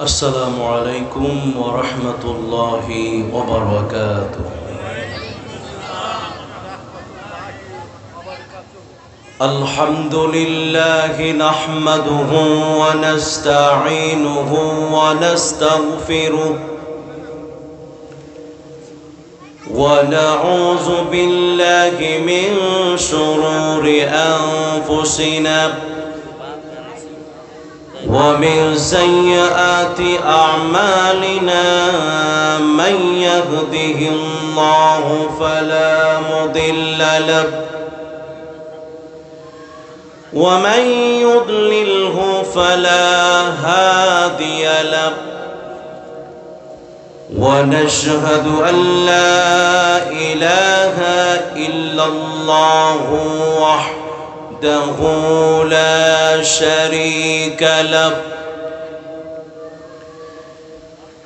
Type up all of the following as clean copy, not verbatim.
السلام عليكم ورحمة الله وبركاته. الحمد لله نحمده ونستعينه ونستغفره ونعوذ بالله من شرور أنفسنا ومن سيئات أعمالنا من يهده الله فلا مضل له ومن يضلله فلا هادي له ونشهد أن لا إله إلا الله وحده لا شريك له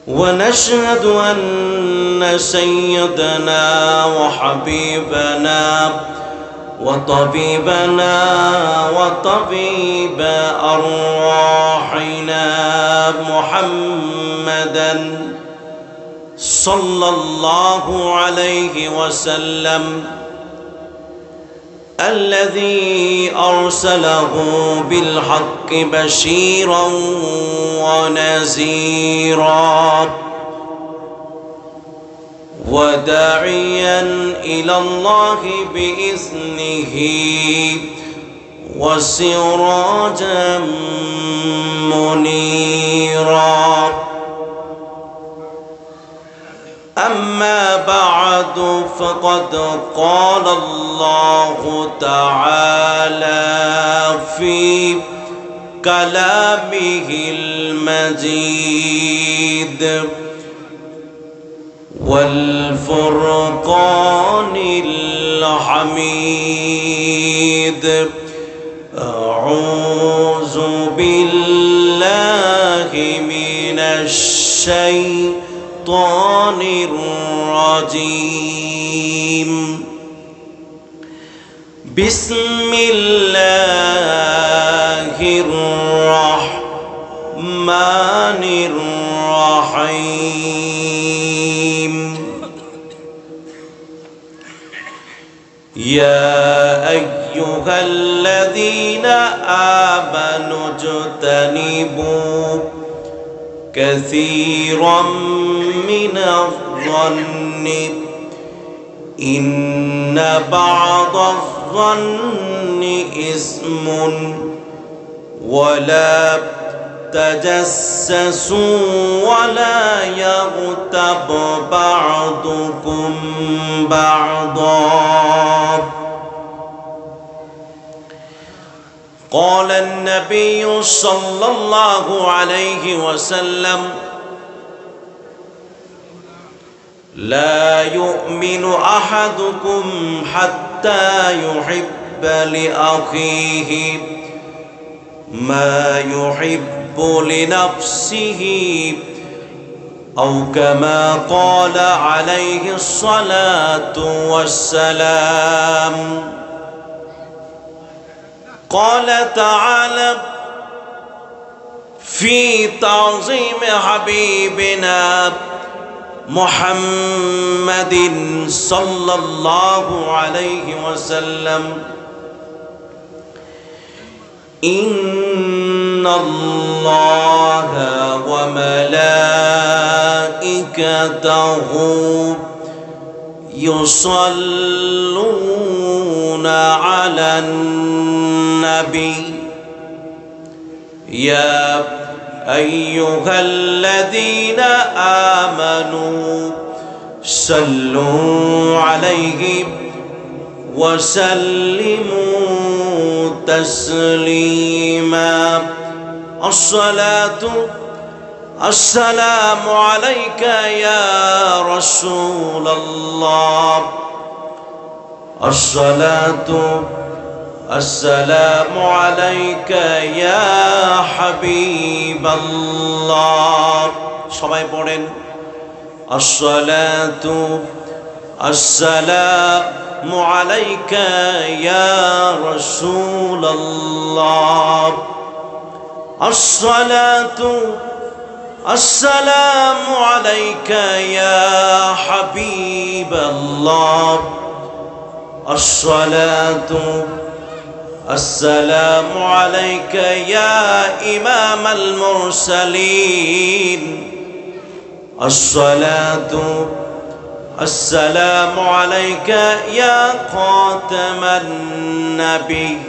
ونشهد أن سيدنا وحبيبنا وطبيبنا وطبيب أرواحنا محمدا صلى الله عليه وسلم الذي أرسله بالحق بشيرا ونذيرا وداعيا إلى الله بإذنه وسراجا منيرا. أما بعد فقد قال الله تعالى في كلامه المجيد والفرقان الحميد أعوذ بالله من الشيطان الرجيم. بسم الله الرحمن الرحيم. يا أيها الذين آمنوا اجتنبوا كثيرا من الظن إن بعض الظن إثم ولا تجسسوا ولا يغتب بعضكم بعضا. قال النبي صلى الله عليه وسلم لا يؤمن أحدكم حتى يحب لأخيه ما يحب لنفسه أو كما قال عليه الصلاة والسلام. قال تعالى في تعظيم حبيبنا محمد صلى الله عليه وسلم إن الله وملائكته يصلون على النبي يا أيها الذين آمنوا صلوا عليه وسلموا تسليما. السلام عليك يا رسول الله. السلام عليك يا حبيب الله. সবাই পড়েন السلام عليك يا رسول الله. السلام عليك يا حبيب الله الصلاة السلام عليك يا إمام المرسلين الصلاة السلام عليك يا خاتم النبيين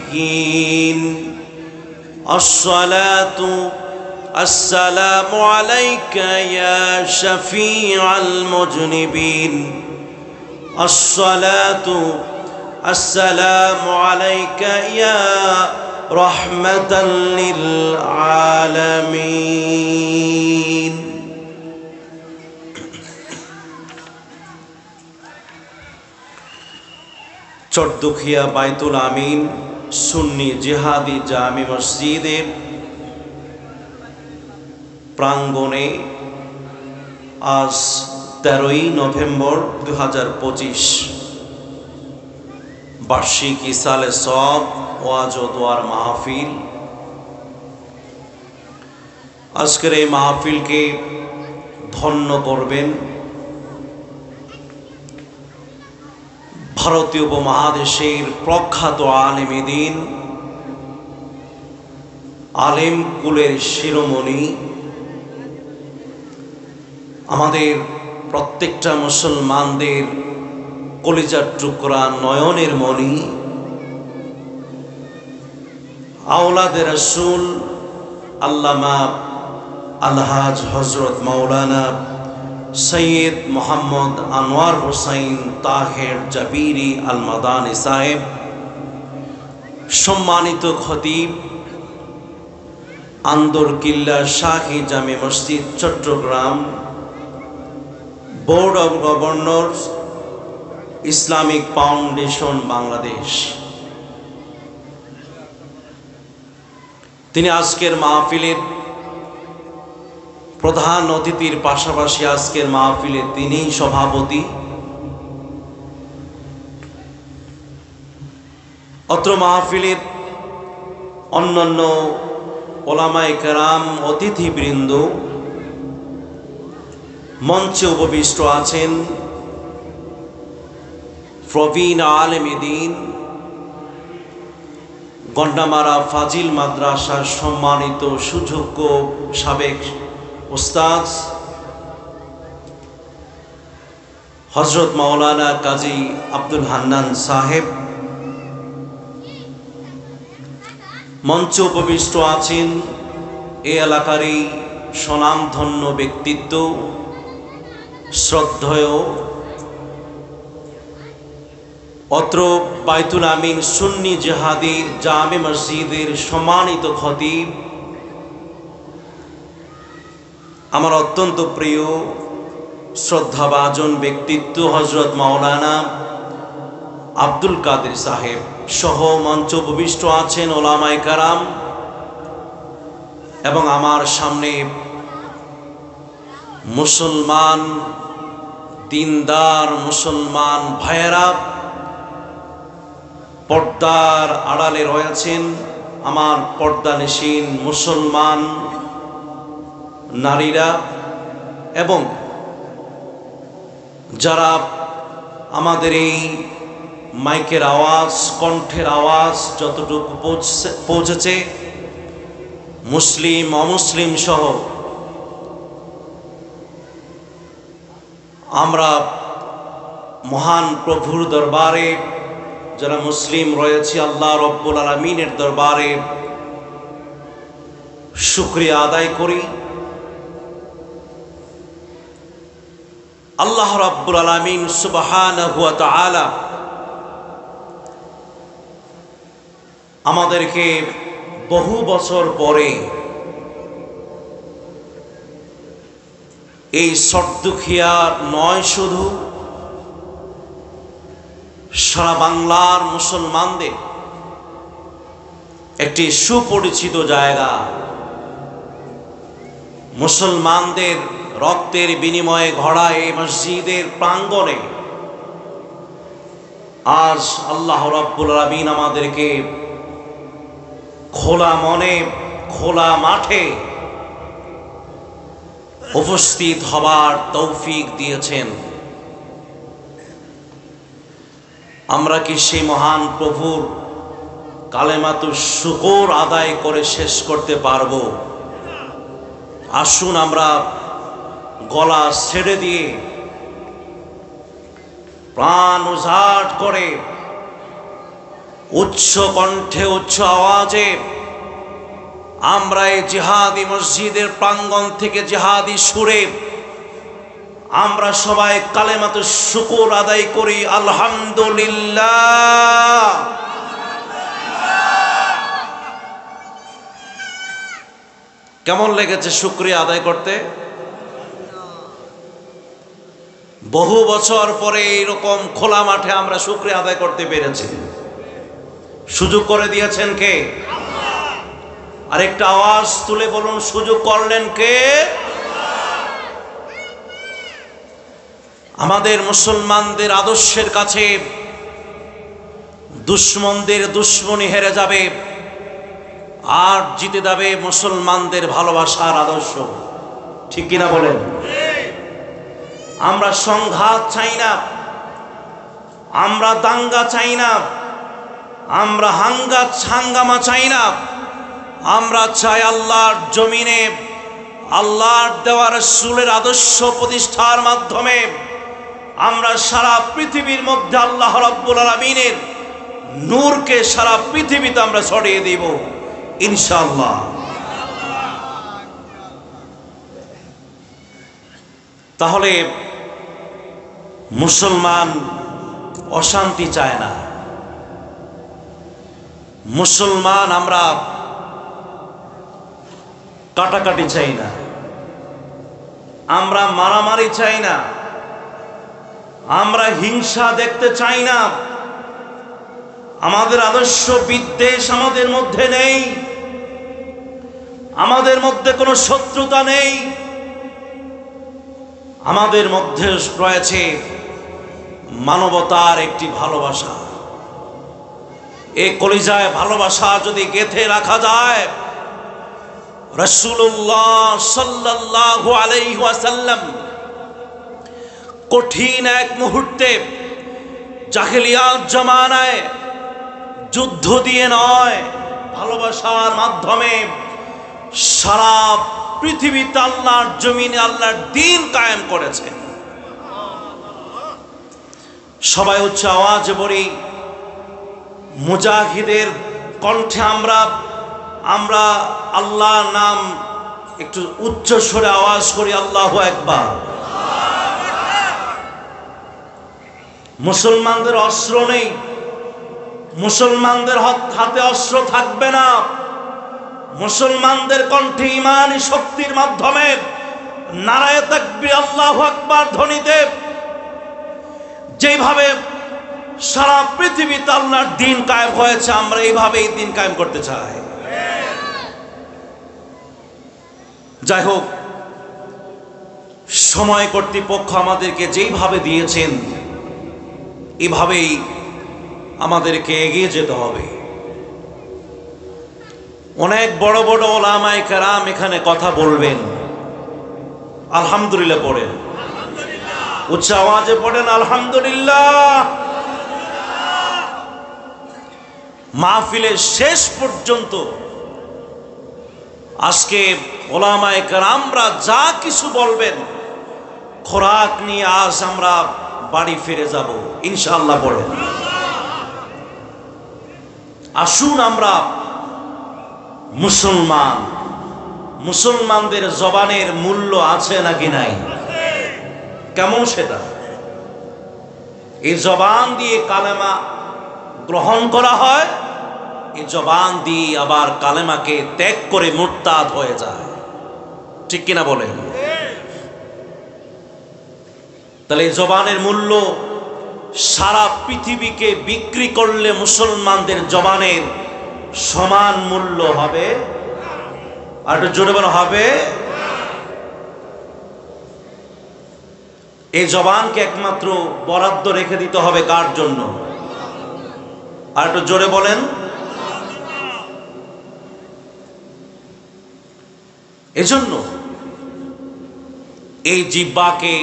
الصلاة السلام عليك يا شفيع المذنبين الصلاة السلام عليك يا رحمة للعالمين চট্টুখিয়া বাইতুল আমিন সুন্নি জিহাদি জামি মসজিদের প্রাঙ্গণে আজ 13ই নভেম্বর 2025 বার্ষিক ইসালে সওয়াব ওয়াজ ও দোয়ার মাহফিল। আজকের এই মাহফিলকে ধন্য করবেন ভারতীয় উপমহাদেশের প্রখ্যাত আলেমে দ্বীন, আলেম কুলের শিরোমণি, আমাদের প্রত্যেকটা মুসলমানদের কলিজার টুকরা, নয়নের মণি, আওলাদে রাসূল আল্লামা আলহাজ হযরত মাওলানা সৈয়দ মোহাম্মদ আনোয়ার হোসাইন তাহের জাবিরি আল মাদানী সাহেব, সম্মানিত খতিব, Andarkilla Shahi Jame Masjid Chittagong, board of governors, Islamic Foundation Bangladesh. তিনি আজকের মাহফিলের প্রধান অতিথির পাশাপাশি আজকের মাহফিলে তিনিই সভাপতি। অত্র মাহফিলের অন্যান্য ওলামায়ে কেরাম, অতিথিবৃন্দ, মঞ্চে উপবিষ্ট আছেন প্রবীণ আলেমে দ্বীন, গন্ডামারা ফাজিল মাদ্রাসার সম্মানিত সুযোগ্য সাবেক উস্তাদ হযরত মাওলানা কাজী আব্দুল হান্নান সাহেব। মঞ্চে উপবিষ্ট আছেন এ এলাকারই স্বনামধন্য ব্যক্তিত্ব, শ্রদ্ধেয় অত্র বাইতুল আমিন সুন্নি জিহাদি জামে মসজিদের সম্মানিত খতিব, আমার অত্যন্ত প্রিয় শ্রদ্ধাভাজন ব্যক্তিত্ব হযরত মাওলানা আব্দুল কাদের সাহেব সহ মঞ্চ উপবিষ্ট আছেন ওলামায়ে কেরাম এবং আমার সামনে মুসলমান দিনদার মুসলমান ভাইয়েরা পর্দার আড়ালে রয়েছেন, আমার পর্দানশীন মুসলমান নারীরা এবং যারা আমাদের এই মাইকের আওয়াজ, কণ্ঠের আওয়াজ যতটুকু পৌঁছেছে, মুসলিম অমুসলিম সহ আমরা মহান প্রভুর দরবারে যারা মুসলিম রয়েছে, আল্লাহ রব্বুল আলামিনের দরবারে শুকরিয়া আদায় করি। আল্লাহ রাব্বুল আলামিন সুবহানাহু ওয়া তাআলা আমাদেরকে বহু বছর পরে এই চট্টুখিয়া নয়, শুধু সারা বাংলার মুসলমানদের একটি সুপরিচিত জায়গা, মুসলমানদের রক্তের বিনিময়ে গড়া এই মসজিদের প্রাঙ্গণে আজ আল্লাহ রাব্বুল আলামিন আমাদেরকে খোলা মনে, খোলা মাঠে উপস্থিত হবার তৌফিক দিয়েছেন। আমরা কি সেই মহান প্রভুর কালেমাতুশ শুকর আদায় করে শেষ করতে পারব? আসুন আমরা গলা ছেড়ে দিয়ে প্রাণ উজাড় করে উচ্চ কণ্ঠে উচ্চ আওয়াজে আমরা এই জিহাদি মসজিদের প্রাঙ্গণ থেকে জিহাদি সুরে আমরা সবাই কালেমাতুশ শুকর আদায় করি। আলহামদুলিল্লাহ। কেমন লেগেছে শুকরিয়া আদায় করতে? বহু বছর পরে এইরকম খোলা মাঠে আমরা শুকরিয়া আদায় করতে পেরেছি। সুযোগ করে দিয়েছেন কে? আরেকটা আওয়াজ তুলে বলুন, সুযোগ করলেন কে? আমাদের মুসলমানদের আদর্শের কাছে দুশ্মনদের দুশ্মনী হেরে যাবে, আর জিতে যাবে মুসলমানদের ভালোবাসার আদর্শ। ঠিক কিনা বলেন? আমরা সংঘাত চাই না, আমরা দাঙ্গা চাই না, আমরা হাঙ্গামা চাই না। আমরা চাই আল্লাহর জমিনে আল্লাহর দেওয়া রাসূলের আদর্শ প্রতিষ্ঠার মাধ্যমে আমরা সারা পৃথিবীর মধ্যে আল্লাহ রাব্বুল আলামিনের নূরকে সারা পৃথিবীতে আমরা ছড়িয়ে দিব ইনশাআল্লাহ। তাহলে মুসলমান অশান্তি চায় না, মুসলমান আমরা কাটাকাটি চাই না, আমরা মারামারি চাই না, আমরা হিংসা দেখতে চাই না। আমাদের আদর্শ বিদ্বেষ আমাদের মধ্যে নেই, আমাদের মধ্যে কোনো শত্রুতা নেই, আমাদের মধ্যে রয়েছে মানবতার একটি ভালোবাসা। এই কলিজায় ভালোবাসা যদি গেঁথে রাখা যায়, রাসূলুল্লাহ সাল্লাল্লাহু আলাইহি ওয়াসাল্লাম কঠিন এক মুহূর্তে জাহেলিয়াত জামানায় যুদ্ধ দিয়ে নয়, ভালোবাসার মাধ্যমে সারা পৃথিবীতে আল্লাহর জমিনে আল্লাহর দ্বীন কায়েম করেছেন। সবাই উচ্চ আওয়াজে বলি, মুজাহিদের কণ্ঠে আমরা আল্লাহর নাম একটু উচ্চ স্বরে আওয়াজ করি, আল্লাহু আকবার। মুসলমানদের অস্ত্র নেই, মুসলমানদের হাতে অস্ত্র থাকবে না। মুসলমানদের কণ্ঠে ঈমানি শক্তির মাধ্যমে নারায়ে তাকবীর আল্লাহু আকবার ধ্বনিতে যেভাবে সারা পৃথিবীতে আল্লাহর দ্বীন কায়েম হয়েছে, আমরা এইভাবেই দ্বীন কায়েম করতে চাই। যাই হোক, সময় কর্তৃপক্ষ আমাদেরকে যেইভাবে দিয়েছেন এভাবেই আমাদেরকে এগিয়ে যেতে হবে। অনেক বড় বড় উলামায়ে কেরাম এখানে কথা বলবেন, আলহামদুলিল্লাহ পড়েন, উচ্চ আওয়াজে পড়েন আলহামদুলিল্লাহ। মাহফিলের শেষ পর্যন্ত আজকে উলামায়ে কেরামরা যা কিছু বলবেন, খোরাক নিয়ে আজ আমরা বাড়ি ফিরে যাব ইনশাআল্লাহ পড়েন। আসুন আমরা মুসলমানদের জবানের মূল্য আছে নাকি নাই, কেমন সেটা? এই জবান দিয়ে কালেমা গ্রহণ করা হয়, এই জবান দিয়ে আবার কালেমাকে ত্যাগ করে মুরতাদ হয়ে যায়। ঠিক কিনা বলেন? তাহলে এই জবানের মূল্য সারা পৃথিবীকে বিক্রি করলে মুসলমানদের জবানের সমান মূল্য হবে। আর একটু জোরে বলা হবে। এই জবানকে একমাত্র বরাদ্দ রেখে দিতে হবে কার জন্য? আর একটু জোরে বলেন। এজন্য এই জিহ্বাকে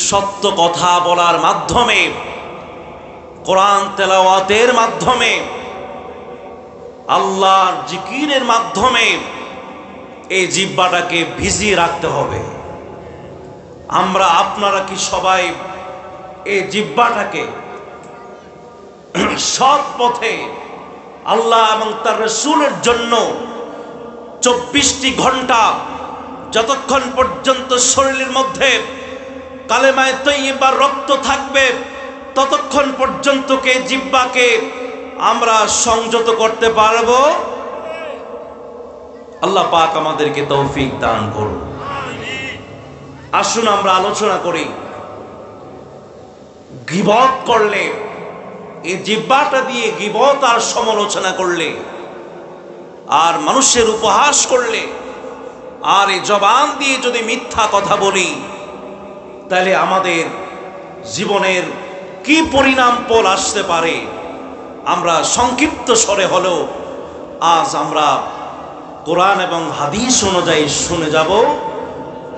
সত্য কথা বলার মাধ্যমে, কোরআন তেলাওয়াতের মাধ্যমে, আল্লাহর জিকিরের মাধ্যমে এই জিহ্বাটাকে ভিজিয়ে রাখতে হবে। আমরা আপনারা কি সবাই এই জিহ্বাটাকে সৎ পথে আল্লাহ এবং তার রাসূলের জন্য 24টি ঘন্টা যতক্ষণ পর্যন্ত শরীরের মধ্যে কালেমায়ে তয়্যিবার রক্ত থাকবে ততক্ষণ পর্যন্ত কে জিহ্বাকে আমরা সংযত করতে পারবো? আল্লাহ পাক আমাদেরকে তৌফিক দান করুন। আসুন আমরা আলোচনা করি, গীবত করলে, এই জিহ্বাটা দিয়ে গীবত আর সমালোচনা করলে, আর মানুষের উপহাস করলে, আর এই জবান দিয়ে যদি মিথ্যা কথা বলি, তাহলে আমাদের জীবনের কি পরিণাম ফল আসতে পারে আমরা সংক্ষিপ্ত স্বরে হলেও আজ আমরা কোরআন এবং হাদিস অনুযায়ী শুনে যাব,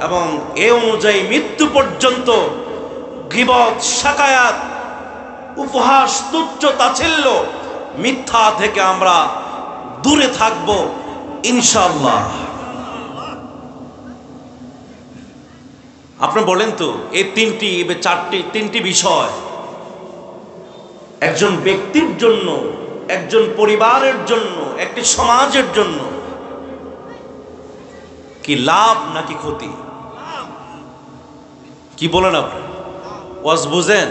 এবং এ অনুযায়ী মৃত্যু পর্যন্ত গীবত, শাকায়াত, উপহাস, তুচ্ছ তাচ্ছিল্য, মিথ্যা থেকে আমরা দূরে থাকব ইনশাআল্লাহ। আপনি বলেন তো, এই তিনটি বিষয় একজন ব্যক্তির জন্য, একজন পরিবারের জন্য, একটি সমাজের জন্য কি লাভ নাকি ক্ষতি? কি বলেন আপনি? ওয়াজ বুঝেন?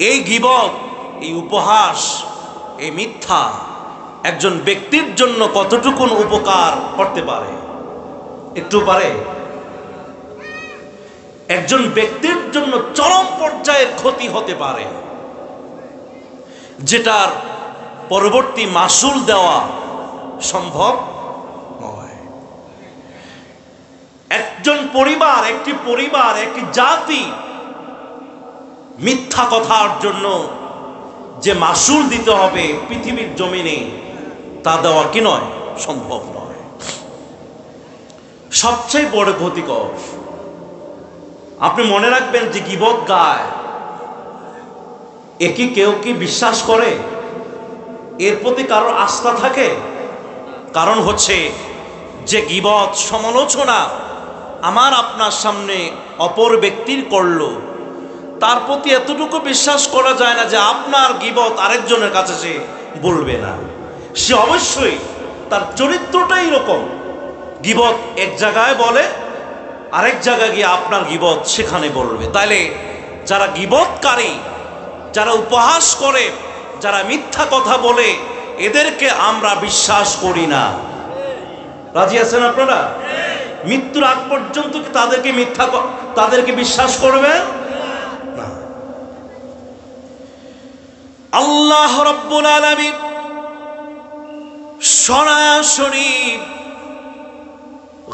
এই গীবত, এই উপহাস, এই মিথ্যা একজন ব্যক্তির জন্য কতটুকুন উপকার করতে পারে? একটু পারে? একজন ব্যক্তির জন্য চরম পর্যায়ের ক্ষতি হতে পারে, যেটার পরবর্তী মাসুল দেওয়া সম্ভব নয়। একজন পরিবার, একটি জাতি মিথ্যা কথার জন্য যে মাসুল দিতে হবে পৃথিবীর জমিনে, তা দেওয়া কি নয়? সম্ভব নয়। সবচেয়ে বড় ক্ষতিকর, আপনি মনে রাখবেন যে গীবত গায়, একই কেউ কি বিশ্বাস করে? এর প্রতি কারোর আস্থা থাকে? কারণ হচ্ছে যে গীবত, সমালোচনা আমার আপনার সামনে অপর ব্যক্তির করলো, তার প্রতি এতটুকু বিশ্বাস করা যায় না যে আপনার গীবত আরেকজনের কাছে সে বলবে না। সে অবশ্যই, তার চরিত্রটাই এরকম, গীবত এক জায়গায় বলে, আরেক জায়গায় গিয়ে আপনার গীবত সেখানে বলবে। তাইলে যারা গীবতকারী, যারা উপহাস করে, যারা মিথ্যা কথা বলে, এদেরকে আমরা বিশ্বাস করি না। রাজি আছেন আপনারা? মৃত্যুর আগ পর্যন্ত তাদেরকে বিশ্বাস করবেন না। আল্লাহ রাব্বুল আলামিন সরাসরি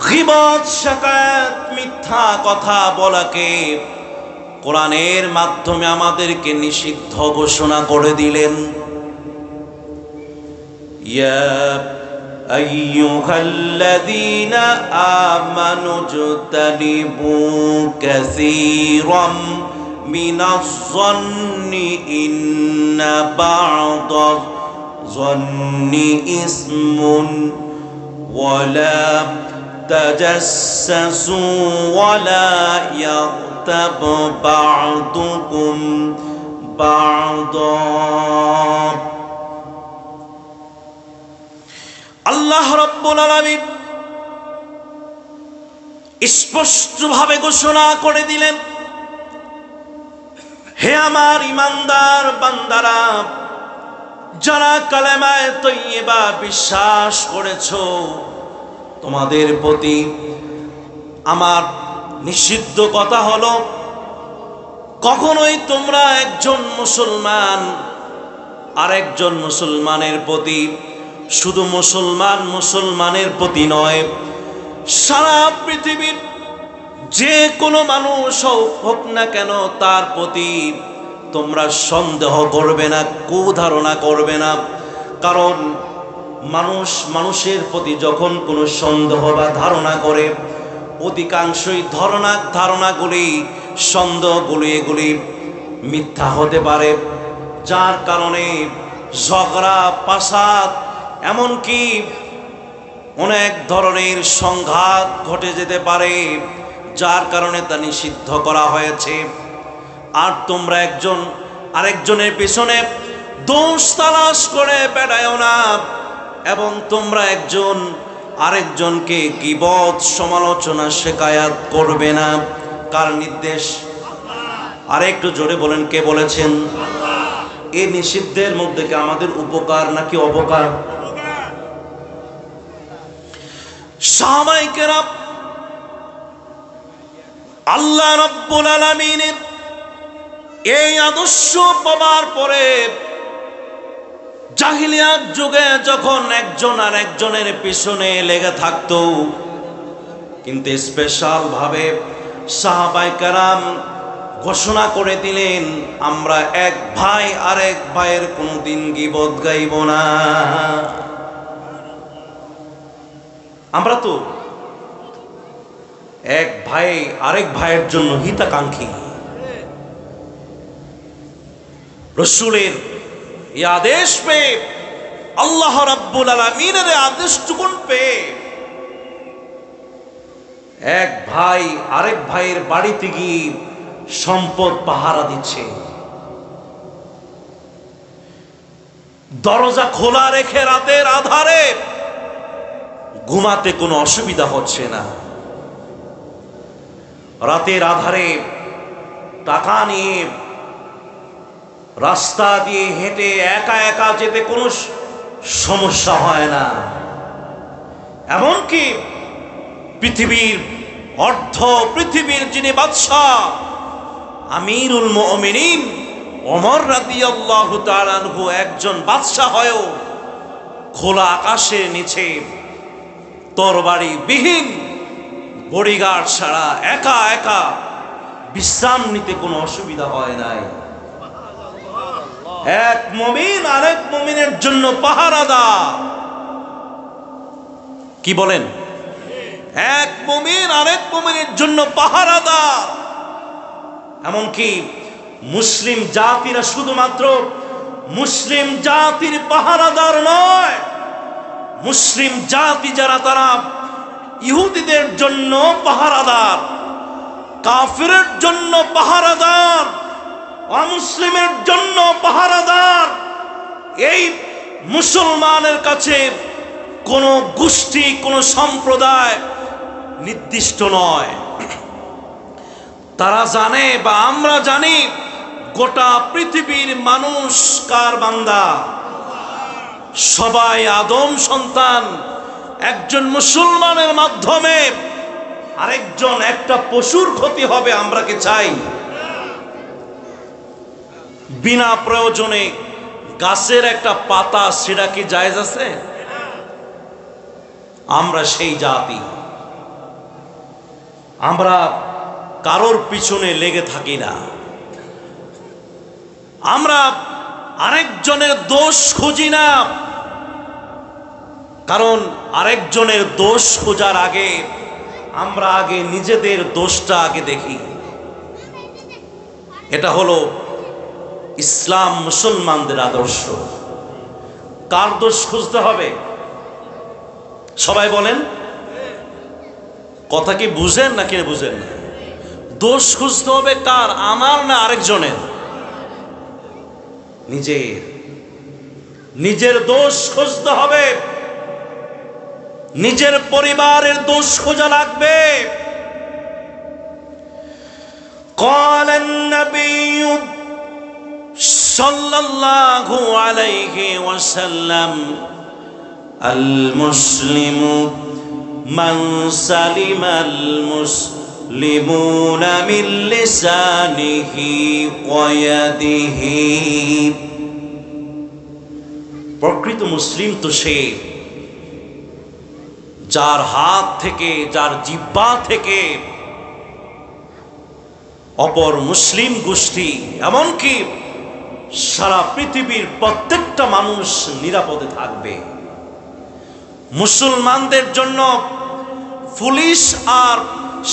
গীবত, শাকায়াত, মিথ্যা কথা বলাকে কোরআনের মাধ্যমে আমাদেরকে নিষিদ্ধ ঘোষণা করে দিলেন। ইয়া আইয়ুহাল্লাযীনা আমানু জতানিবু কাসীরাম মিনাজ-যন্নি ইন্না বা'দাজ-যন্নি ইসমুন ওয়ালা তাজাসসু ওয়ালা ইয়াগতাব বা'দুকুম বা'দা। আল্লাহ রাব্বুল আলামিন স্পষ্টভাবে ঘোষণা করে দিলেন, হে আমার ইমানদার বান্দারা, যারা কালেমায়ে তয়্যিবা বিশ্বাস করেছো, তোমাদের প্রতি আমার নিষিদ্ধ কথা হলো, কখনোই তোমরা একজন মুসলমান আরেকজন মুসলমানের প্রতি, শুধু মুসলমানের প্রতি নয়, সারা পৃথিবীর যে কোনো মানুষ হোক না কেন, তার প্রতি তোমরা সন্দেহ করবে না, কুধারণা করবে না। কারণ মানুষের প্রতি যখন কোনো সন্দেহ বা ধারণা করে, অধিকাংশই ধারণাগুলি, সন্দেহগুলি এগুলি মিথ্যা হতে পারে, যার কারণে ঝগড়া ফাসাদ এমনকি অনেক ধরনের সংঘাত ঘটে যেতে পারে, যার কারণে তা নিষিদ্ধ করা হয়েছে। আর তোমরা একজন আরেকজনের পিছনে দোষ তালাশ করে বেড়ায়ও না, এবং তোমরা একজন আরেকজনকে গীবত, সমালোচনা, শিকায়াত করবে না। কার নির্দেশ? আর একটু জোরে বলেন, কে বলেছেন? এই নিষিদ্ধের মধ্যে কি আমাদের উপকার নাকি অপকার? সাহাবায়ে কেরাম আল্লাহ রাব্বুল আলামিনের এই আদর্শ পাওয়ার পরে জাহিলিয়াত যুগে যখন একজন আর একজনের পিছনে লেগে থাকতো, কিন্তু স্পেশাল ভাবে সাহাবায়ে কেরাম ঘোষণা করে দিলেন, আমরা এক ভাই আরেক ভাইয়ের কোনোদিন গীবত গাইব না। আমরা তো এক ভাই আরেক ভাইয়ের জন্য হিতাকাঙ্ক্ষী। রাসূলের এই আদেশ পেয়ে, আল্লাহ রাব্বুল আলামিনের আদেশটুকুন পেয়ে এক ভাই আরেক ভাইয়ের বাড়িতে গিয়ে সম্পদ পাহারা দিচ্ছে, দরজা খোলা রেখে রাতের আধারে ঘুমাতে কোনো অসুবিধা হচ্ছে না। রাতের আধারে টাকা নিয়ে রাস্তা দিয়ে হেঁটে একা একা যেতে কোনো সমস্যা হয় না। এমনকি পৃথিবীর পৃথিবীর যিনি বাদশাহ আমিরুল মুমিনিন ওমর রাদিয়াল্লাহু তাআলা আনহু একজন বাদশাহ হয়েও খোলা আকাশের নিচে তরবারি বিহীন বডিগার্ড ছাড়া একা একা বিশ্রাম নিতে কোনো অসুবিধা হয় নাই। এক মুমিন আরেক মুমিনের জন্য পাহারাদার। কি বলেন? এক মুমিন আরেক মুমিনের জন্য পাহারাদার। এমনকি মুসলিম জাতিরা শুধুমাত্র মুসলিম জাতির পাহারাদার নয়, মুসলিম জাতি যারা তারা ইহুদিদের জন্য পাহারাদার, কাফিরের জন্য পাহারাদার, অমুসলিমের জন্য পাহারাদার। এই মুসলমানের কাছে কোনো গোষ্ঠী, কোনো সম্প্রদায় নির্দিষ্ট নয়। তারা জানে বা আমরা জানি গোটা পৃথিবীর মানুষ কার বান্দা? সবাই আদম সন্তান। একজন মুসলমানের মাধ্যমে আরেকজন একটা পশুর ক্ষতি হবে আমরা কি চাই? বিনা প্রয়োজনে গাছের একটা পাতা ছিঁড়া কি জায়েজ আছে? আমরা সেই জাতি, আমরা কারোর পিছনে লেগে থাকি না। আমরা আরেকজনের দোষ খুঁজি না, কারণ আরেকজনের দোষ খোঁজার আগে আমরা আগে নিজেদের দোষটা আগে দেখি। এটা হলো ইসলাম, মুসলমানদের আদর্শ। কার দোষ খুঁজতে হবে? সবাই বলেন, কথা কি বুঝেন নাকি বুঝেন না? দোষ খুঁজতে হবে কার? আমার না আরেকজনের? নিজের দোষ খুঁজতে হবে। নিজের পরিবারের দোষ খোঁজা লাগবে। قال النبي صلى الله عليه وسلم المسلم من سلم المسلمون من لسانه ويده। প্রকৃত মুসলিম তো সে যার হাত থেকে, যার জিহ্বা থেকে অপর মুসলিম গোষ্ঠী, এমনকি সারা পৃথিবীর প্রত্যেকটা মানুষ নিরাপদে থাকবে। মুসলমানদের জন্য পুলিশ আর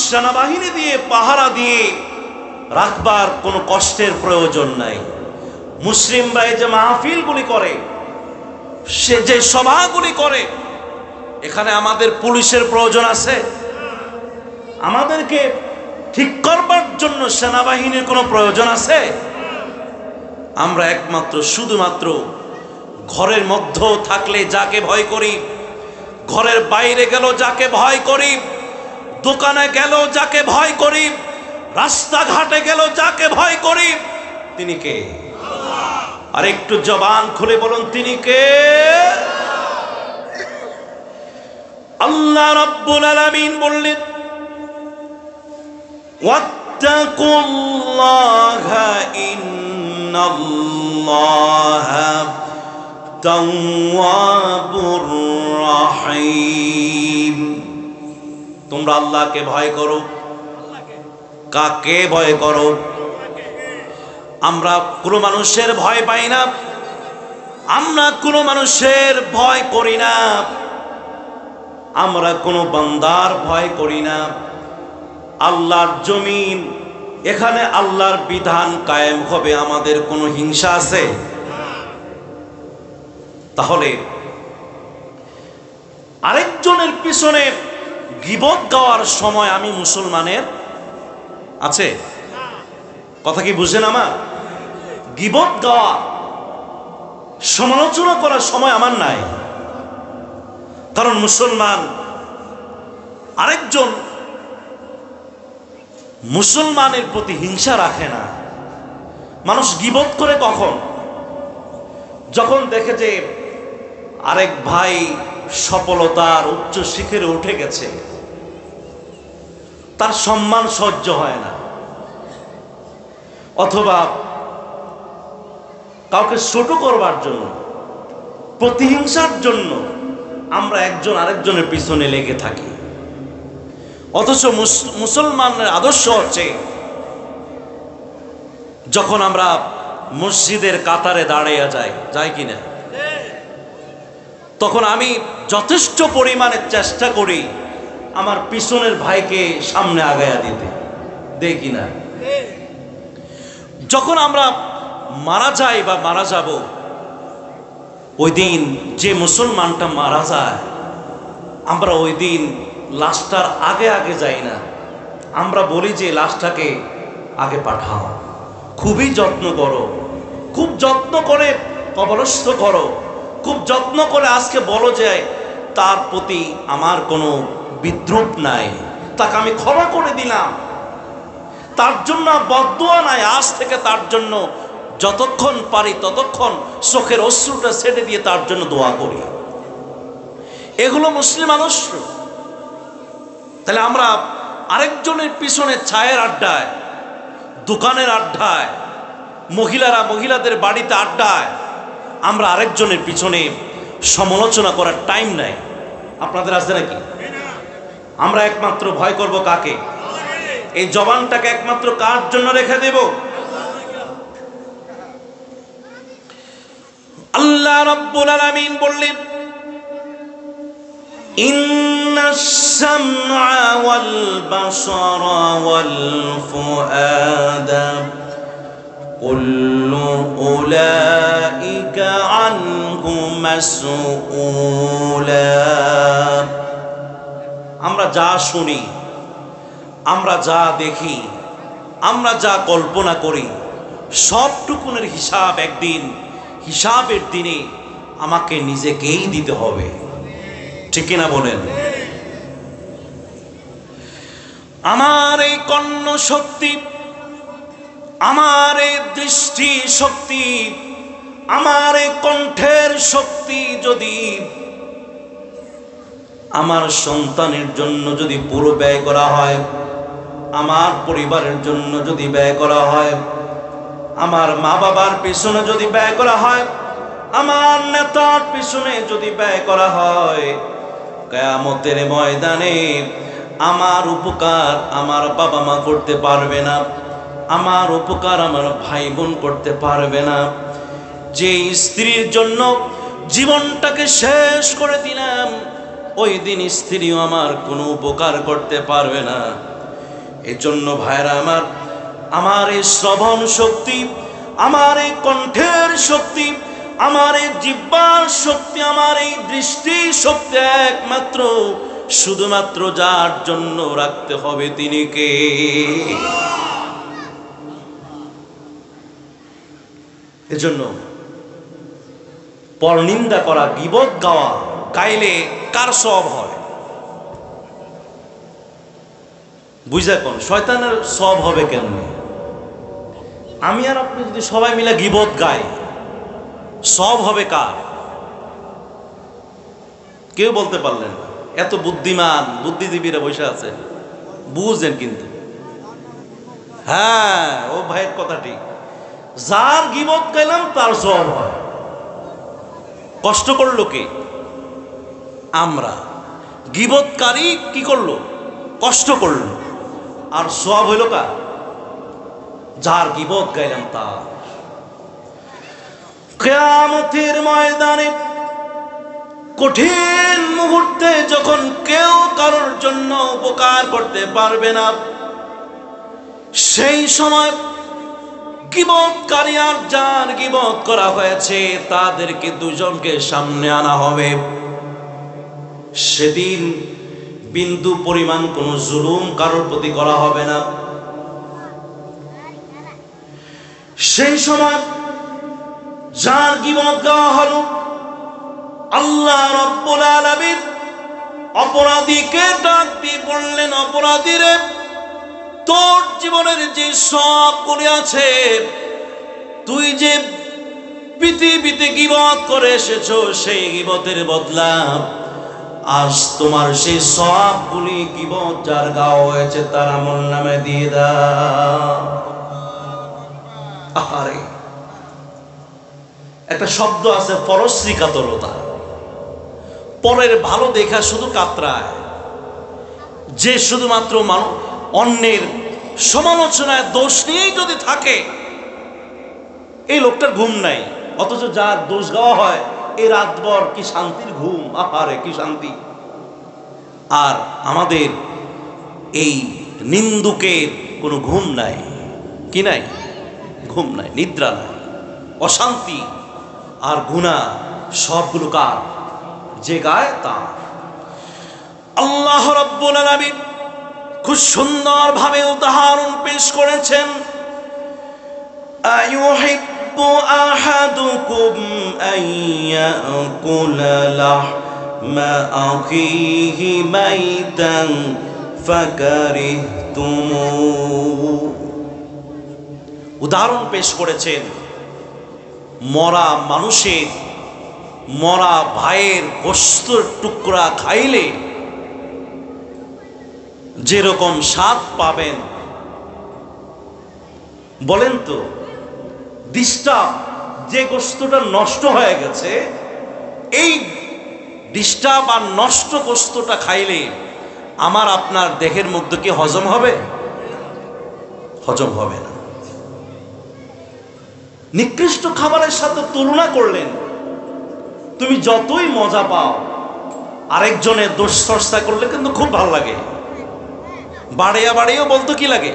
সেনাবাহিনী দিয়ে পাহারা দিয়ে রাখবার কোনো কষ্টের প্রয়োজন নাই। মুসলিমরা এই যে মাহফিলগুলি করে, সে যে সভাগুলি করে, এখানে আমাদের পুলিশের প্রয়োজন আছে? আমাদেরকে ঠিক করবার জন্য সেনাবাহিনীর কোনো প্রয়োজন আছে? আমরা একমাত্র শুধুমাত্র ঘরের মধ্যে থাকলে যাকে ভয় করি, ঘরের বাইরে গেল যাকে ভয় করি, দোকানে গেল যাকে ভয় করি, রাস্তাঘাটে গেল যাকে ভয় করি, তিনি কে? আর একটু জবান খুলে বলুন, তিনি কে? আল্লাহ রাব্বুল আলামিন বললেন, ওয়াত্তাকুল্লাহা ইন্নাল্লাহা তাওয়াবুর রাহিম। তোমরা আল্লাহকে ভয় করো। কাকে ভয় করো? আমরা কোনো মানুষের ভয় পাই না, আমরা কোনো মানুষের ভয় করি না, আমরা কোনো বান্দার ভয় করি না। আল্লাহর জমিন, এখানে আল্লাহর বিধান কায়েম হবে, আমাদের কোনো হিংসা আছে? তাহলে আরেকজনের পিছনে গীবত গাওয়ার সময় আমি মুসলমানের আছে? কথা কি বুঝেন আমার? গীবত গাওয়া, সমালোচনা করার সময় আমার নাই। কারণ মুসলমান আরেকজন মুসলমানের প্রতি হিংসা রাখে না। মানুষ গীবত করে কখন? যখন দেখে যে আরেক ভাই সফলতার উচ্চ শিখরে উঠে গেছে, তার সম্মান সহ্য হয় না, অথবা কাউকে ছোট করবার জন্য, প্রতিহিংসার জন্য আমরা একজন আরেকজনের পিছনে লেগে থাকি। অথচ মুসলমানের আদর্শ হচ্ছে, যখন আমরা মসজিদের কাতারে দাঁড়িয়ে যাই কিনা, তখন আমি যথেষ্ট পরিমাণে চেষ্টা করি আমার পিছনের ভাইকে সামনে আগায়া দিতে, দেই কিনা। যখন আমরা মারা যাই বা মারা যাব, ওই দিন যে মুসলমানটা মারা যায়, আমরা ওই দিন লাশটার আগে আগে যাই না, আমরা বলি যে লাশটাকে আগে পাঠাও, খুবই যত্ন করো, খুব যত্ন করে কবরস্থ করো, খুব যত্ন করে আজকে বলো যে তার প্রতি আমার কোনো বিদ্রুপ নাই, তাকে আমি ক্ষমা করে দিলাম, তার জন্য বদদুয়া নাই, আজ থেকে তার জন্য যতক্ষণ পারি ততক্ষণ চোখের অশ্রুটা ছেড়ে দিয়ে তার জন্য দোয়া করি। এগুলো মুসলিম আদর্শ। তাহলে আমরা আরেকজনের পিছনে চায়ের আড্ডায়, দোকানের আড্ডায়, মহিলারা মহিলাদের বাড়িতে আড্ডায় আমরা আরেকজনের পিছনে সমালোচনা করার টাইম নাই। আপনাদের আছে নাকি? আমরা একমাত্র ভয় করব কাকে? এই জবানটাকে একমাত্র কার জন্য রেখে দেব? আল্লাহ রাব্বুল আলামিন বললেন, ইন্নাস সামআ ওয়াল বাসারা ওয়াল ফুআদা কুল্লু উলাইকা আনহু মাসউলা। আমরা যা শুনি, আমরা যা দেখি, আমরা যা কল্পনা করি, সবটুকুনের হিসাব একদিন, হিসাবের দিনে আমাকে নিজেকেই দিতে হবে। ঠিক কিনা বলেন? আমার এই কর্ণ শক্তি, আমার এই দৃষ্টি শক্তি, আমার এই কণ্ঠের শক্তি যদি আমার সন্তানের জন্য যদি পুরো ব্যয় করা হয়, আমার পরিবারের জন্য যদি ব্যয় করা হয়, আমার মা বাবার পিছনে যদি ব্যয় করা হয়, আমার নেতার পিছনে যদি ব্যয় করা হয়, কিয়ামতের ময়দানে আমার উপকার আমার বাবা মা করতে পারবে না, আমার উপকার আমার ভাই বোন করতে পারবে না। যে স্ত্রীর জন্য জীবনটাকে শেষ করে দিলাম, ওই দিন স্ত্রীও আমার কোনো উপকার করতে পারবে না। এজন্য ভাইরা আমার, আমার এই শ্রবণ শক্তি, আমার এই কণ্ঠের শক্তি, আমার এই জিহ্বার শক্তি, আমার এই দৃষ্টি শক্তি একমাত্র শুধুমাত্র যার জন্য রাখতে হবে তিনি কে? এজন্য পরনিন্দা করা, গীবত গাওয়া, গাইলে কার সওয়াব হয়? বুঝা কোন শয়তানের সওয়াব হবে কেমনে? আমি আর আপনি যদি সবাই মিলে গীবত গাই, সওয়াব হবে কার? কেউ বলতে পারলেন না। এত বুদ্ধিমান বুদ্ধিজীবীরা বসে আছে, বুঝেন কিন্তু। হ্যাঁ, ও ভাইয়ের কথা ঠিক, যার গীবত গাইলাম তার সওয়াব হয়। কষ্ট করলো কে? আমরা। গীবতকারী কি করলো? কষ্ট করলো। আর সওয়াব হইল কার? যার গীবত গাইলাম তার। কিয়ামতের ময়দানে কঠিন মুহূর্তে যখন কেউ কারোর জন্য উপকার করতে পারবে না, সেই সময় গীবতকারী আর যার গীবত করা হয়েছে তাদেরকে দুজনকে সামনে আনা হবে। সেদিন বিন্দু পরিমাণ কোন জুলুম কারোর প্রতি করা হবে না। সেই সময় যার গীবত গাওয়া হলো, আল্লাহ রাব্বুল আলামিন অপরাধীকে ডাক দিয়ে বললেন, অপরাধীরে, তোর জীবনের যে সব গুলি আছে, তুই যে পৃথিবীতে গীবত করে এসেছো, সেই গীবতের বদলা আজ তোমার সেই সবগুলি গীবত যার গাওয়া হয়েছে তার আমলনামায় দিয়ে দাও। আরে একটা শব্দ আছে, পরশ্রী কাতরতা। পরের ভালো দেখা শুধু কাতরায়, যে শুধুমাত্র অন্যের সমালোচনায় দোষ নিয়েই যদি থাকে, এই লোকটার ঘুম নাই। অথচ যার দোষ গাওয়া হয় এই রাতভর কি শান্তির ঘুম, আহারে কি শান্তি। আর আমাদের এই নিন্দুকের কোনো ঘুম নাই, কি নাই? ঘুম নাই, নিদ্রা নাই, অশান্তি আর গুনাহ সবগুলো কার? যে গায় তার। আল্লাহ রাব্বুল আলামিন খুব সুন্দর ভাবে উদাহরণ পেশ করেছেন। আয়ুহিব্বু আহাদুকুম আইয়াকুলা লাহমা আখিহি মাইতান ফাকারিহতুমু। উদাহরণ পেশ করেছেন, মরা মানুষের, মরা ভাইয়ের গোশতের টুকরা খাইলে যেরকম স্বাদ পাবেন, বলেন তো ডিস্টার্ব, যে গোশতটা নষ্ট হয়ে গেছে, এই ডিস্টার্ব আর নষ্ট গোশতটা খাইলে আমার আপনার দেহের মধ্যে কি হজম হবে? হজম হবে না। নিকৃষ্ট খাবারের সাথে তুলনা করলেন, তুমি যতই মজা পাও, আরেকজনের দোষ চর্চা করলে কিন্তু খুব ভালো লাগে, বাড়িয়া বাড়িয়েও বলতো কি লাগে?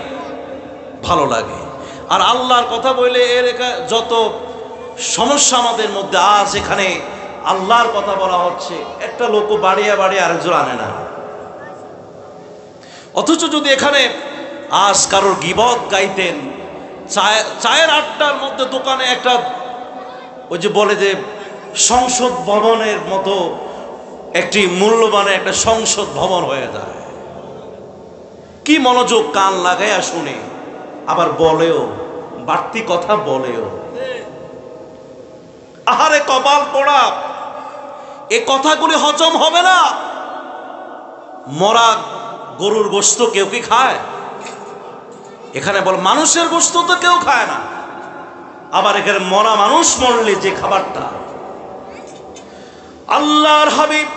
ভালো লাগে। আর আল্লাহর কথা বলে এর যত সমস্যা আমাদের মধ্যে, আজ এখানে আল্লাহর কথা বলা হচ্ছে, একটা লোকও বাড়িয়া বাড়িয়ে আরেকজন আনে না। অথচ যদি এখানে আজ কারোর গীবত গাইতেন, চায়ের আড্ডার মধ্যে দোকানে একটা ওই যে বলে যে সংসদ ভবনের মতো একটি মূল্যবানের একটা সংসদ ভবন হয়ে যায়। কি মনোযোগ, কান লাগাইয়া শুনে, আবার বলেও, বাড়তি কথা বলেও। আহারে কপাল পোড়া, এ কথাগুলি হজম হবে না। মরা গরুর গোশত কেউ কি খায়? এখানে বল মানুষের গোশত তো কেউ খায় না। আবার এখানে মরা মানুষ মরলে যে খাবারটা, আল্লাহর হাবিব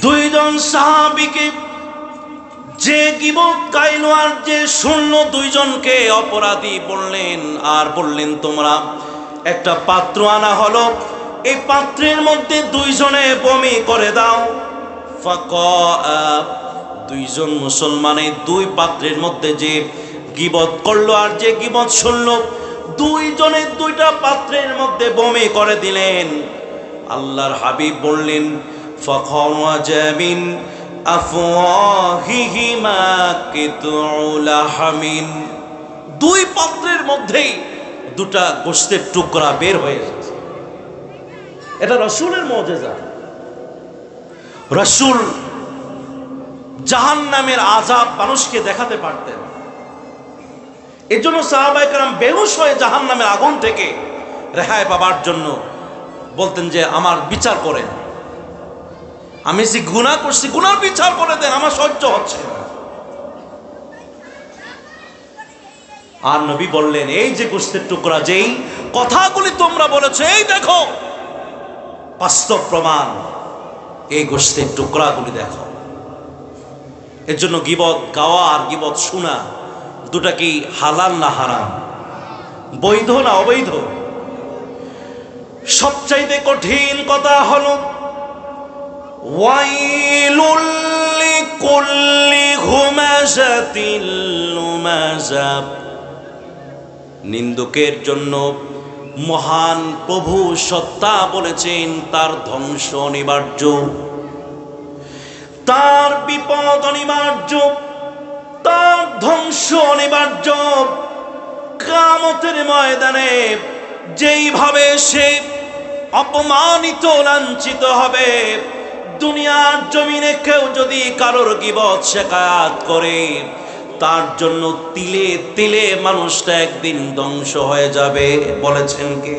দুইজন সাহাবীকে যে গীবত গাইল আর যে শুনলো, দুইজনকে অপরাধী বললেন আর বললেন, তোমরা একটা পাত্র আনা হলো, এই পাত্রের মধ্যে দুইজনে বমি করে দাও। দুইজন মুসলমানের দুই পাত্রের মধ্যে যে গীবত করলো আর যে গীবত শুনলো, দুইজনের দুইটা পাত্রের মধ্যে বমি করে দিলেন। আল্লাহর হাবিব বললেন ফাখারাজা মিন আফওয়াহিহিমা কিতুল হামিন, দুই পাত্রের মধ্যেই দুটা গোশতের টুকরা বের হয়ে যাচ্ছে। এটা রাসূলের মুজিজা। রাসূল জাহান্নামের আযাব মানুষকে দেখাতে পারতেন। এজন্য সাহাবায়ে কেরাম বেহুশ হয়ে জাহান্নামের আগুন থেকে রেহাই পাবার জন্য বলতেন যে আমার বিচার করেন, আমি যে গুনাহ করছি গুনার বিচার করে দেন, আমার সহ্য হচ্ছে না। আর নবী বললেন এই যে গোশতের টুকরা, যেই কথাগুলি তোমরা বলেছো, এই দেখো বাস্তব প্রমাণ, এই গোশতের টুকরাগুলি দেখো। এর জন্য গীবত গাওয়া আর গীবত শোনা দুটা কি হালাল না হারাম, বৈধ না অবৈধ? সবচাইতে কঠিন কথা হলো ওয়াইলুল লিকুল্লি হুমাযাতিল লুমাযা, নিন্দুকের জন্য মহান প্রভু সত্তা বলেছেন তার ধ্বংস অনিবার্য, তার বিপদ অনিবার্য, তার ধ্বংস অনিবার্য। কিয়ামতের ময়দানে যেইভাবে সে অপমানিত লাঞ্ছিত হবে, দুনিয়ার জমিনে কেউ যদি কারোর গীবত শিকায়াত করে, তার জন্য তিলে তিলে মানুষটা একদিন ধ্বংস হয়ে যাবে। বলেছেন কে?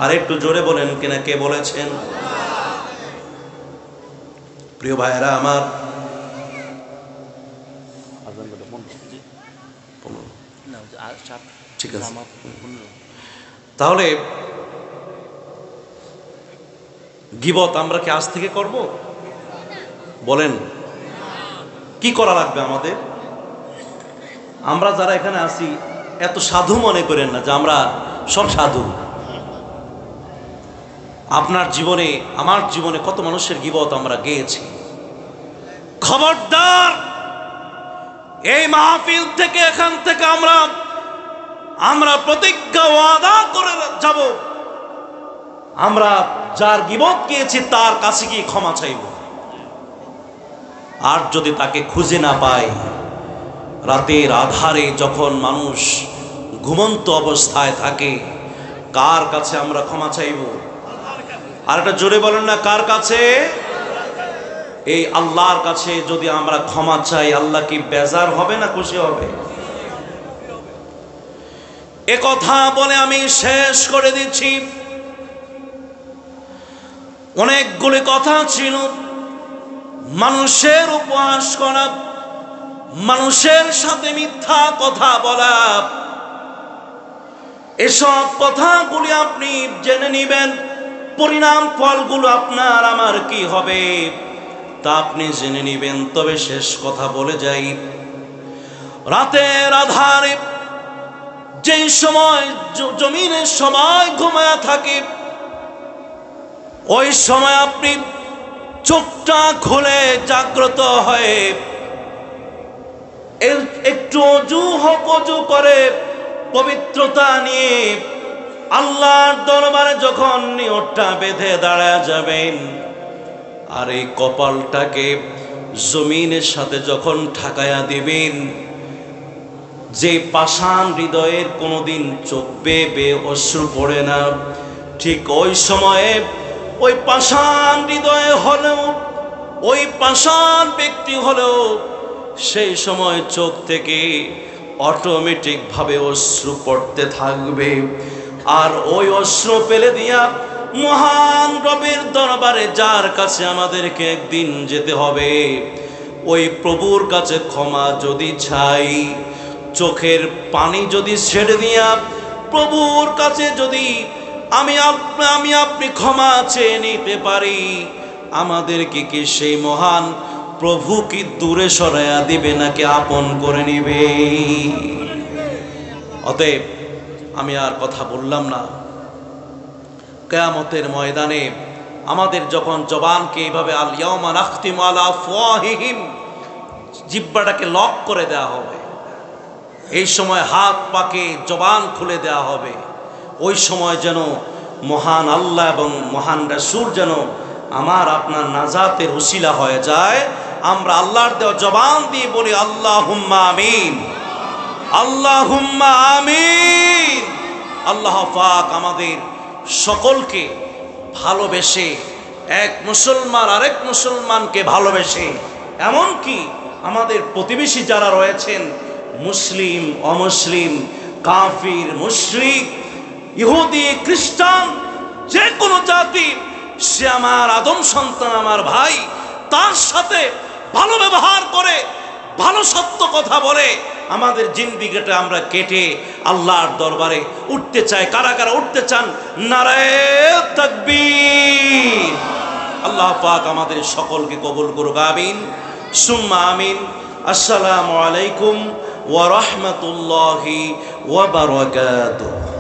আর একটু জোরে বলেন কিনা, কে বলেছেন? প্রিয় ভাইয়েরা আমার, ঠিক আছে, তাহলে গীবত আমরা কি আজ থেকে করব? বলেন কি করা লাগবে আমাদের? আমরা যারা এখানে আছি এত সাধু মনে করেন না যে আমরা সব সাধু। আপনার জীবনে আমার জীবনে কত মানুষের গীবত আমরা গেয়েছি। খবরদার, এই মাহফিল থেকে এখান থেকে আমরা প্রতিজ্ঞা ওয়াদা করে যাব, আমরা যার গীবত গিয়েছি তার কাছে গিয়ে ক্ষমা চাইব। আর যদি তাকে খুঁজে না পাই, রাতের আধারে যখন মানুষ ঘুমন্ত অবস্থায় থাকে, কার কাছে আমরা ক্ষমা চাইব? আর একটা জোরে বলেন না, কার কাছে? এই আল্লাহর কাছে যদি আমরা ক্ষমা চাই, আল্লাহ কি বেজার হবে না খুশি হবে? এ কথা বলে আমি শেষ করে দিচ্ছি। অনেকগুলি কথা ছিল, মানুষের উপহাস করা, মানুষের সাথে মিথ্যা কথা বলা, এসব কথাগুলি আপনি জেনে নেবেন, পরিণাম ফলগুলো আপনার আমার কি হবে তা আপনি জেনে নেবেন। তবে শেষ কথা বলে যাই, রাতের আধারে যেই সময় জমিনে সবাই ঘুমায়া থাকে, ওই সময় আপনি চোখটা খুলে জাগ্রত হয়ে একটু অজু করে পবিত্রতা নিয়ে আল্লাহর দরবারে যখন নিয়তটা বেঁধে দাঁড়ায় যাবেন, আর এই কপালটাকে জমিনের সাথে যখন ঠেকায়া দিবেন, যে পাষাণ হৃদয়ের কোনোদিন চোখ বেয়ে অশ্রু পড়ে না, ঠিক ওই সময়ে ওই পাষাণ হৃদয়ে হলেও, ওই পাষাণ ব্যক্তি হলেও, সেই সময় চোখ থেকে অটোমেটিক ভাবে অশ্রু পড়তে থাকবে। আর ওই অশ্রু ফেলে দিয়া মহান রবের দরবারে, যার কাছে আমাদেরকে একদিন যেতে হবে, ওই প্রভুর কাছে ক্ষমা যদি চাই, চোখের পানি যদি ছেড়ে দিয়া প্রভুর কাছে যদি আমি আপনি ক্ষমা চেয়ে নিতে পারি, আমাদেরকে কি সেই মহান প্রভু কি দূরে সরাইয়া দিবে নাকি আপন করে নিবে? অতএব আমি আর কথা বললাম না, কিয়ামতের ময়দানে আমাদের যখন জবানকে এইভাবে আল ইয়াউমা নাখতিমু আলা আফওয়াহিহিম, জিহ্বাটাকে লক করে দেওয়া হবে, এই সময় হাত পাকে জবান খুলে দেওয়া হবে, ওই সময় যেন মহান আল্লাহ এবং মহান রাসূল যেন আমার আপনার নাজাতের উসিলা হয়ে যায়। আমরা আল্লাহর দেওয়া জবান দিয়ে বলি আল্লাহুম্মা আমিন, আল্লাহুম্মা আমিন। আল্লাহ পাক আমাদের সকলকে ভালোবেসে, এক মুসলমান আরেক মুসলমানকে ভালোবেসে, এমনকি আমাদের প্রতিবেশী যারা রয়েছেন, মুসলিম অমুসলিম, কাফির মুশরিক, ইহুদি খ্রিস্টান, যে কোনো জাতি, সে আমার আদম সন্তান, আমার ভাই, তার সাথে ভালো ব্যবহার করে, ভালো সত্য কথা বলে আমাদের জিন্দিগিটা আমরা কেটে আল্লাহর দরবারে উঠতে চাই। কারা কারা উঠতে চান? নারায়ে তাকবীর। আল্লাহ পাক আমাদের সকলকে কবুল করুক, আমিন সুম্মা আমিন। আসসালামু আলাইকুম ওয়া রাহমাতুল্লাহি ওয়া বারাকাতুহু।